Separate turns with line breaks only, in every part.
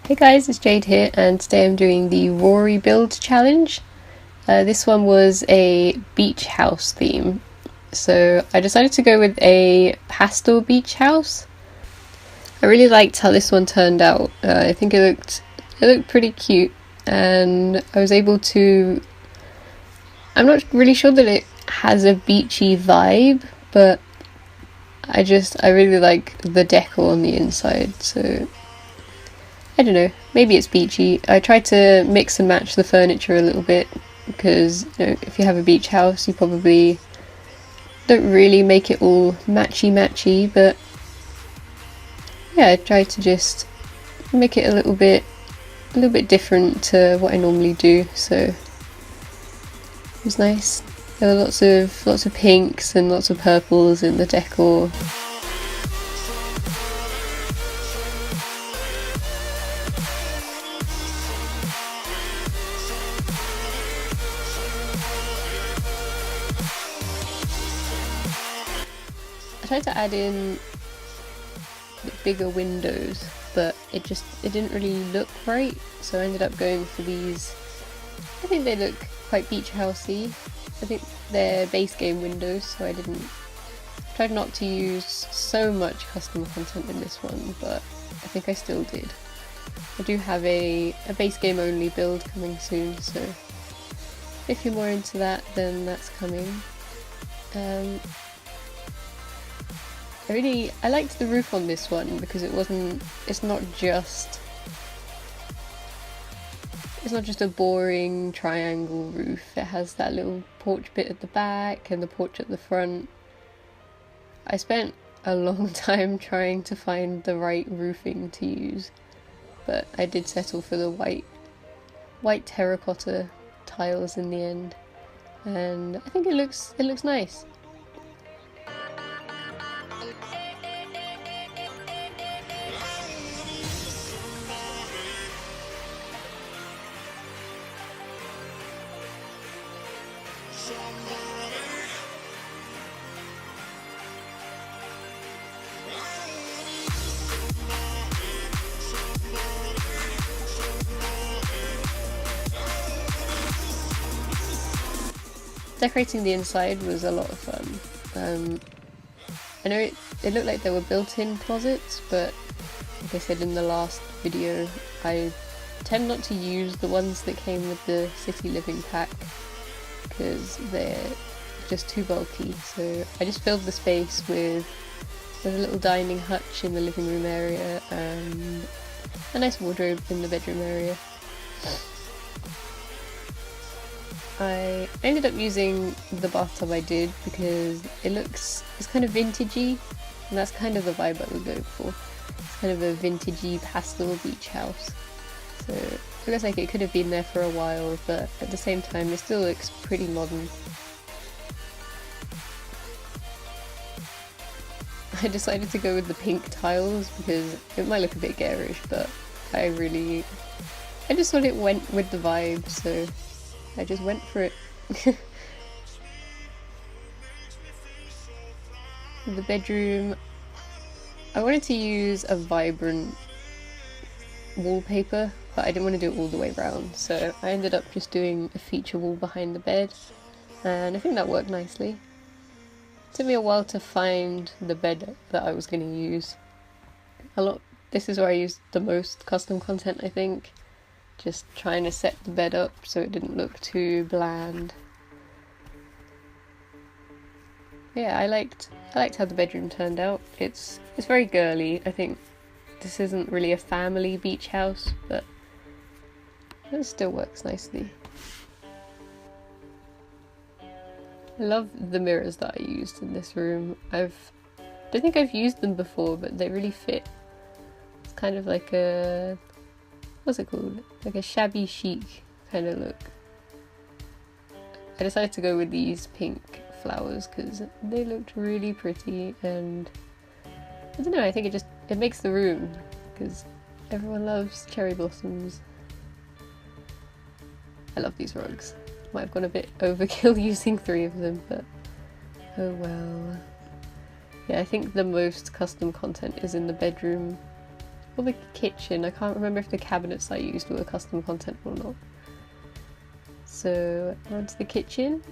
Hey guys, it's Jade here, and today I'm doing the RoryBuilds challenge. This one was a beach house theme, so I decided to go with a pastel beach house. I really liked how this one turned out. I think it looked pretty cute, and I was able to. I'm not really sure that it has a beachy vibe, but I really like the decor on the inside, so. I don't know, maybe it's beachy. I tried to mix and match the furniture a little bit because, if you have a beach house you probably don't really make it all matchy, but yeah, I tried to just make it a little bit different to what I normally do, so it was nice. There were lots of pinks and lots of purples in the decor. I tried to add in the bigger windows, but it didn't really look right, so I ended up going for these. I think they look quite beach housey. I think they're base game windows, so I tried not to use so much custom content in this one, but I think I still did. I do have a base game only build coming soon, so if you're more into that, then that's coming. I liked the roof on this one because it's not just a boring triangle roof. It has that little porch bit at the back and the porch at the front. I spent a long time trying to find the right roofing to use, but I did settle for the white terracotta tiles in the end, and I think it looks nice. Decorating the inside was a lot of fun. I know it looked like there were built-in closets, but like I said in the last video, I tend not to use the ones that came with the city living pack because they're just too bulky, so I just filled the space with a little dining hutch in the living room area and a nice wardrobe in the bedroom area. I ended up using the bathtub I did because it's kind of vintagey, and that's kind of the vibe I was going for. It's kind of a vintagey pastel beach house. So it looks like it could have been there for a while, but at the same time it still looks pretty modern. I decided to go with the pink tiles because it might look a bit garish, but I just thought it went with the vibe, so I just went for it. The bedroom, I wanted to use a vibrant wallpaper, but I didn't want to do it all the way around, so I ended up just doing a feature wall behind the bed, and I think that worked nicely. It took me a while to find the bed that I was going to use. This is where I used the most custom content, I think. Just trying to set the bed up so it didn't look too bland. Yeah, I liked how the bedroom turned out. It's very girly. I think this isn't really a family beach house, but it still works nicely. I love the mirrors that I used in this room. I don't think I've used them before, but they really fit. It's kind of like what's it called? Like a shabby chic kind of look. I decided to go with these pink flowers because they looked really pretty, and I don't know, I think it makes the room because everyone loves cherry blossoms. I love these rugs. Might have gone a bit overkill using 3 of them, but oh well. Yeah, I think the most custom content is in the bedroom For the kitchen, I can't remember if the cabinets I used were custom content or not. So onto the kitchen,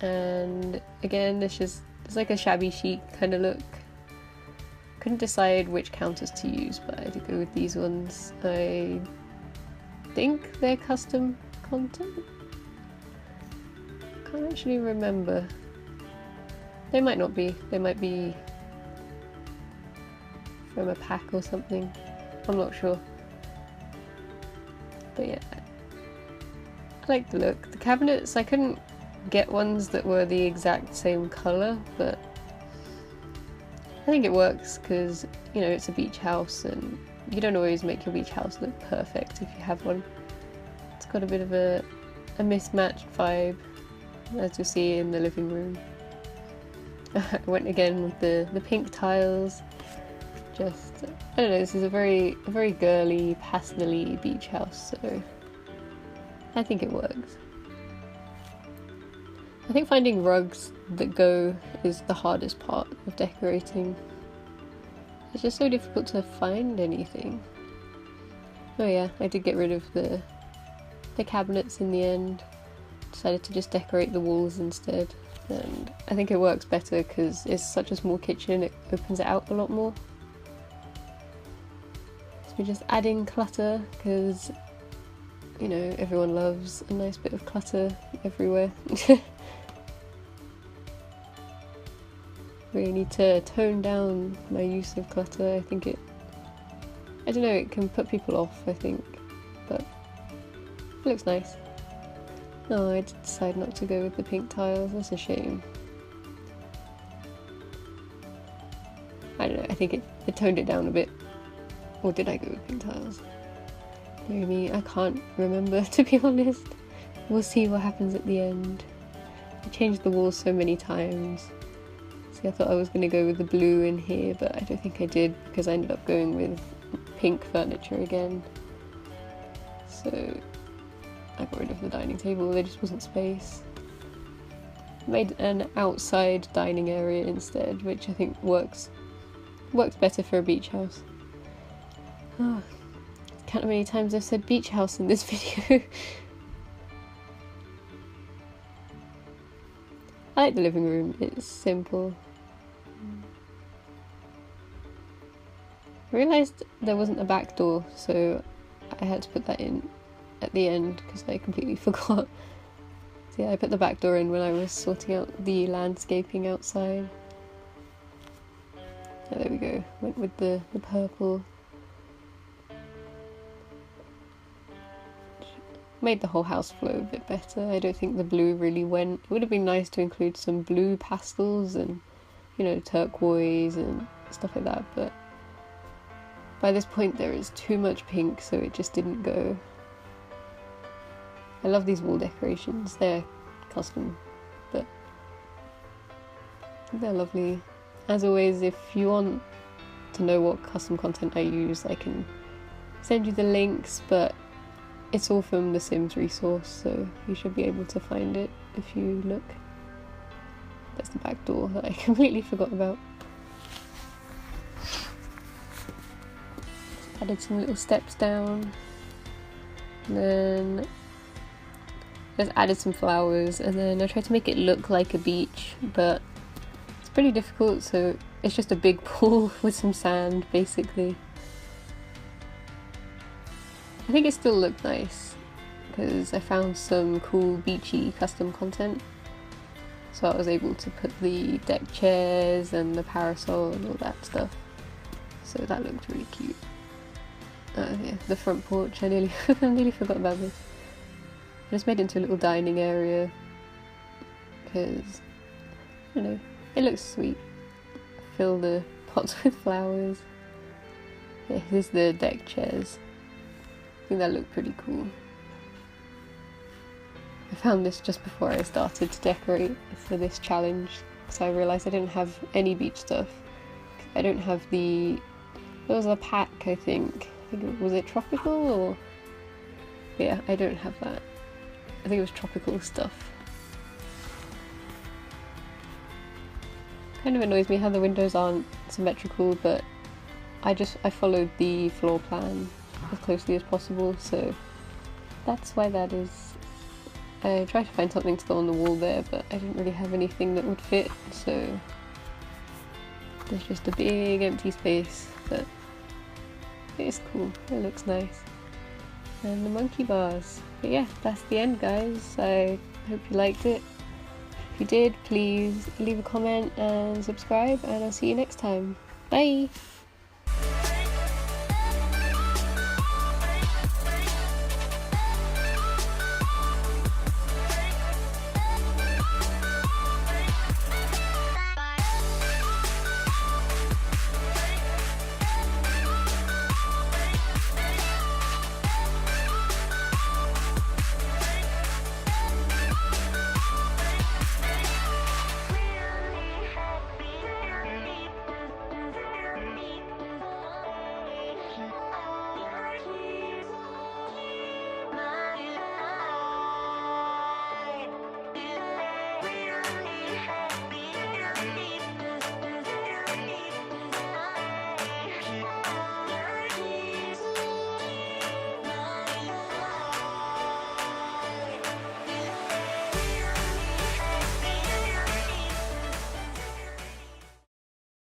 and again it's like a shabby chic kind of look. Couldn't decide which counters to use, but I did go with these ones. I think they're custom content? Can't actually remember. They might not be. They might be from a pack or something. I'm not sure. But yeah, I like the look. The cabinets, I couldn't get ones that were the exact same colour, but I think it works because, you know, it's a beach house and you don't always make your beach house look perfect if you have one. It's got a bit of a mismatched vibe, as you'll see in the living room. I went again with the pink tiles. Just, I don't know, this is a very girly, pastel-y beach house, so I think it works. I think finding rugs that go is the hardest part of decorating. It's just so difficult to find anything. Oh yeah, I did get rid of the cabinets in the end. Decided to just decorate the walls instead, and I think it works better because it's such a small kitchen, it opens it out a lot more. So we're just adding clutter because, you know, everyone loves a nice bit of clutter everywhere. Really need to tone down my use of clutter. I think I don't know, it can put people off, I think, but it looks nice. Oh, I did decide not to go with the pink tiles, that's a shame. I don't know, I think it toned it down a bit. Or did I go with pink tiles? Dear me, I can't remember, to be honest. We'll see what happens at the end. I changed the walls so many times. See, I thought I was going to go with the blue in here, but I don't think I did because I ended up going with pink furniture again. So I got rid of the dining table, there just wasn't space. Made an outside dining area instead, which I think works better for a beach house. Oh, can't how many times I've said beach house in this video. I like the living room, it's simple. I realised there wasn't a back door, so I had to put that in at the end because I completely forgot. So yeah, I put the back door in when I was sorting out the landscaping outside. Oh, there we go, went with the purple. Made the whole house flow a bit better. I don't think the blue really went. It would have been nice to include some blue pastels and, you know, turquoise and stuff like that, but by this point there is too much pink, so it just didn't go. I love these wall decorations, they're custom, but they're lovely. As always, if you want to know what custom content I use, I can send you the links, but it's all from the Sims resource, so you should be able to find it if you look. That's the back door that I completely forgot about. Added some little steps down, and then just added some flowers, and then I tried to make it look like a beach, but it's pretty difficult, so it's just a big pool with some sand basically. I think it still looked nice because I found some cool beachy custom content, so I was able to put the deck chairs and the parasol and all that stuff, so that looked really cute. Yeah, the front porch, I nearly forgot about this. I just made it into a little dining area because, you know, it looks sweet. Fill the pots with flowers. Yeah, here's the deck chairs. I think that looked pretty cool. I found this just before I started to decorate for this challenge because I realised I didn't have any beach stuff. I don't have there was a pack, I think. Was it tropical or? Yeah, I don't have that. I think it was tropical stuff. Kind of annoys me how the windows aren't symmetrical, but I followed the floor plan as closely as possible, so that's why that is. I tried to find something to go on the wall there, but I didn't really have anything that would fit, so there's just a big empty space, but it is cool, it looks nice. And the monkey bars. But yeah, that's the end, guys. I hope you liked it. If you did, please leave a comment and subscribe, and I'll see you next time. Bye!